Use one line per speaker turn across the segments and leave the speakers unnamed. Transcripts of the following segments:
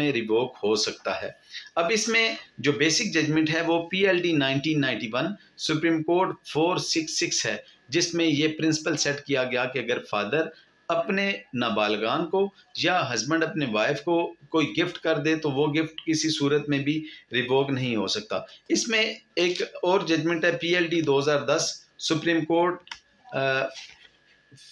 में रिवोक हो सकता है। अब इसमें जो बेसिक जजमेंट है वो PLD 1991 सुप्रीम कोर्ट 466 है, जिसमें ये प्रिंसिपल सेट किया गया कि अगर फादर अपने नाबालगान को या हस्बैंड अपने वाइफ को कोई गिफ्ट कर दे तो वो गिफ्ट किसी सूरत में भी रिवोक नहीं हो सकता। इसमें एक और जजमेंट है PLD 2010 सुप्रीम कोर्ट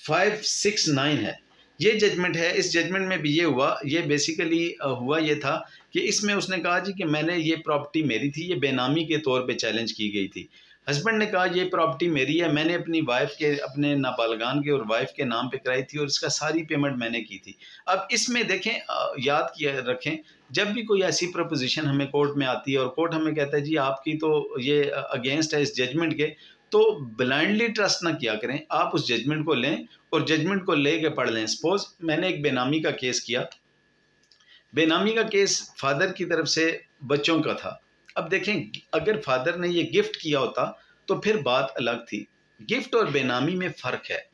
569 है। ये जजमेंट है। इस जजमेंट में भी ये हुआ, ये बेसिकली हुआ ये था कि इसमें उसने कहा जी कि मैंने ये प्रॉपर्टी मेरी थी, ये बेनामी के तौर पे चैलेंज की गई थी। हस्बैंड ने कहा ये प्रॉपर्टी मेरी है, मैंने अपनी वाइफ के, अपने नाबालगान के और वाइफ के नाम पे कराई थी और इसका सारी पेमेंट मैंने की थी। अब इसमें देखें, याद किया रखें, जब भी कोई ऐसी प्रपोजिशन हमें कोर्ट में आती है और कोर्ट हमें कहता है जी आपकी तो ये अगेंस्ट है इस जजमेंट के, तो ब्लाइंडली ट्रस्ट ना किया करें। आप उस जजमेंट को लें और जजमेंट को लेके पढ़ लें। सपोज मैंने एक बेनामी का केस किया, बेनामी का केस फादर की तरफ से बच्चों का था। अब देखें, अगर फादर ने ये गिफ्ट किया होता तो फिर बात अलग थी। गिफ्ट और बेनामी में फ़र्क है।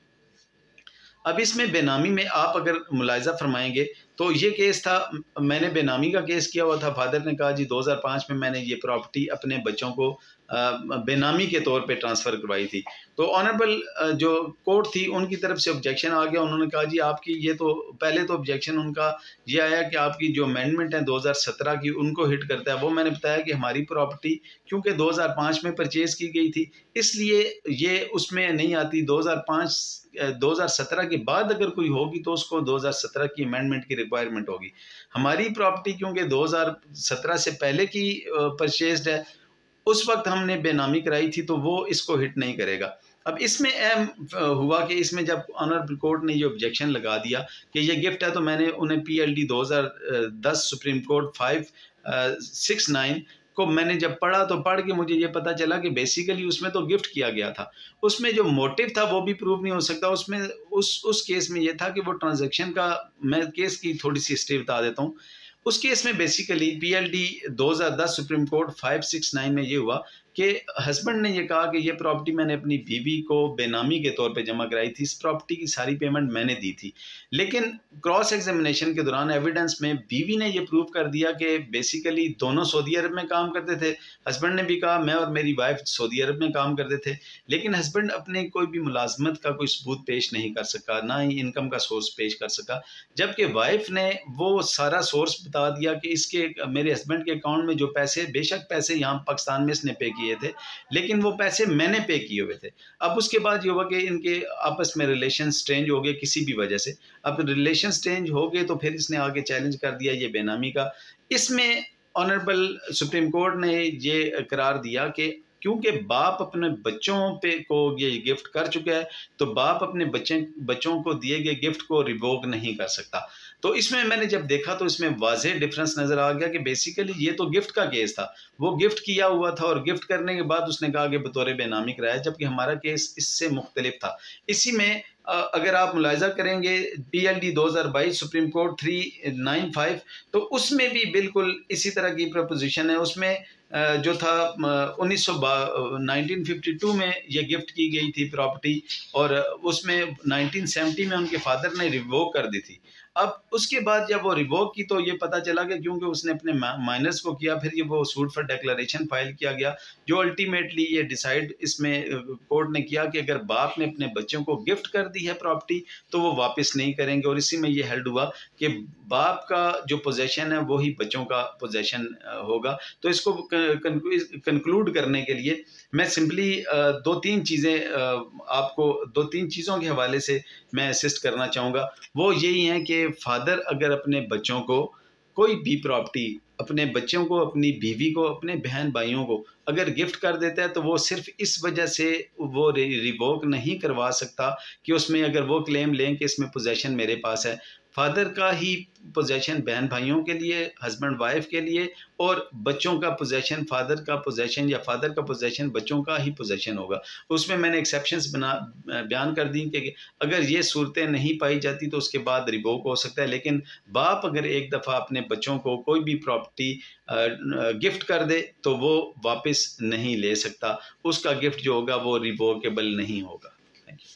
अब इसमें बेनामी में आप अगर मुलाहिजा फरमाएंगे तो ये केस था, मैंने बेनामी का केस किया हुआ था। फादर ने कहा जी 2005 में मैंने ये प्रॉपर्टी अपने बच्चों को बेनामी के तौर पे ट्रांसफ़र करवाई थी। तो ऑनरेबल जो कोर्ट थी उनकी तरफ से ऑब्जेक्शन आ गया। उन्होंने कहा जी आपकी ये तो, पहले तो ऑब्जेक्शन उनका ये आया कि आपकी जो अमेंडमेंट है 2017 की उनको हिट करता है। वो मैंने बताया कि हमारी प्रॉपर्टी क्योंकि 2005 में परचेज़ की गई थी इसलिए ये उसमें नहीं आती। 2017 के बाद अगर कोई होगी तो उसको 2017 की अमेंडमेंट की रिक्वायरमेंट होगी। हमारी प्रॉपर्टी क्योंकि 2017 से पहले की परचेज्ड है, उस वक्त हमने बेनामी कराई थी तो वो इसको हिट नहीं करेगा। अब इसमें अहम हुआ कि इसमें जब ऑनरेबल कोर्ट ने ये ऑब्जेक्शन लगा दिया कि ये गिफ्ट है, तो मैंने उन्हें PLD 2010 सुप्रीम कोर्ट 569 को मैंने जब पढ़ा तो पढ़ के मुझे ये पता चला कि बेसिकली उसमें तो गिफ्ट किया गया था, उसमें जो मोटिव था वो भी प्रूव नहीं हो सकता। उसमें उस केस में ये था कि वो ट्रांजैक्शन का, मैं केस की थोड़ी सी हिस्ट्री बता देता हूँ। उस केस में बेसिकली PLD 2010 सुप्रीम कोर्ट 569 में ये हुआ कि हस्बैंड ने ये कहा कि ये प्रॉपर्टी मैंने अपनी बीवी को बेनामी के तौर पे जमा कराई थी, इस प्रॉपर्टी की सारी पेमेंट मैंने दी थी। लेकिन क्रॉस एग्जामिनेशन के दौरान एविडेंस में बीवी ने ये प्रूव कर दिया कि बेसिकली दोनों सऊदी अरब में काम करते थे। हस्बैंड ने भी कहा मैं और मेरी वाइफ सऊदी अरब में काम करते थे, लेकिन हस्बैंड अपने कोई भी मुलाजमत का कोई सबूत पेश नहीं कर सका, ना ही इनकम का सोर्स पेश कर सका। जबकि वाइफ ने वो सारा सोर्स बता दिया कि इसके, मेरे हस्बैंड के अकाउंट में जो पैसे, बेशक पैसे यहाँ पाकिस्तान में इसने पे किए थे लेकिन वो पैसे मैंने पे किए हुए थे। अब उसके बाद ये हुआ कि इनके आपस में रिलेशन स्ट्रेंज हो गए किसी भी वजह से। अब रिलेशन स्ट्रेंज हो गए तो फिर इसने आगे चैलेंज कर दिया ये बेनामी का। इसमें ऑनरेबल सुप्रीम कोर्ट ने ये करार दिया कि क्योंकि बाप अपने बच्चों पे को ये गिफ्ट कर चुका है तो बाप अपने बच्चों को दिए गए गिफ्ट को रिवोक नहीं कर सकता। तो इसमें मैंने जब देखा तो इसमें वाज़ेह डिफरेंस नज़र आ गया कि बेसिकली ये तो गिफ्ट का केस था, वो गिफ्ट किया हुआ था और गिफ्ट करने के बाद उसने कहा कि बतौर बेनामी कराया, जबकि हमारा केस इससे मुख्तलिफ था। इसी में अगर आप मुलाहिजा करेंगे PLD 2022 सुप्रीम कोर्ट 395 तो उसमें भी बिल्कुल इसी तरह की प्रपोजिशन है। उसमें जो था 1952 में ये गिफ्ट की गई थी प्रॉपर्टी और उसमें 1970 में उनके फादर ने रिवोक कर दी थी। अब उसके बाद जब वो रिवोक की तो ये पता चला कि क्योंकि उसने अपने माइनर्स को किया, फिर ये वो सूट फॉर डिक्लेरेशन फाइल किया गया, जो अल्टीमेटली ये डिसाइड इसमें कोर्ट ने किया कि अगर बाप ने अपने बच्चों को गिफ्ट कर दी है प्रॉपर्टी तो वो वापस नहीं करेंगे। और इसी में ये हेल्ड हुआ कि बाप का जो पोजेशन है वही बच्चों का पोजेशन होगा। तो इसको कंक्लूड करने के लिए मैं सिंपली दो तीन चीज़ों के हवाले से मैं असिस्ट करना चाहूँगा। वो यही है कि फादर अगर अपने बच्चों को कोई भी प्रॉपर्टी, अपने बच्चों को, अपनी बीवी को, अपने बहन भाइयों को अगर गिफ्ट कर देता है तो वो सिर्फ इस वजह से वो रिवोक नहीं करवा सकता कि उसमें अगर वो क्लेम लें कि इसमें पोजेशन मेरे पास है। फादर का ही पोजेशन बहन भाइयों के लिए, हस्बैंड वाइफ के लिए, और बच्चों का पोजेशन फादर का पोजेशन या फादर का पोजेशन बच्चों का ही पोजेशन होगा। उसमें मैंने एक्सेप्शंस बयान कर दी कि अगर ये सूरतें नहीं पाई जाती तो उसके बाद रिवोक हो सकता है। लेकिन बाप अगर एक दफ़ा अपने बच्चों को कोई भी प्रॉपर्टी गिफ्ट कर दे तो वो वापस नहीं ले सकता, उसका गिफ्ट जो होगा वो रिवोकेबल नहीं होगा। Thank you.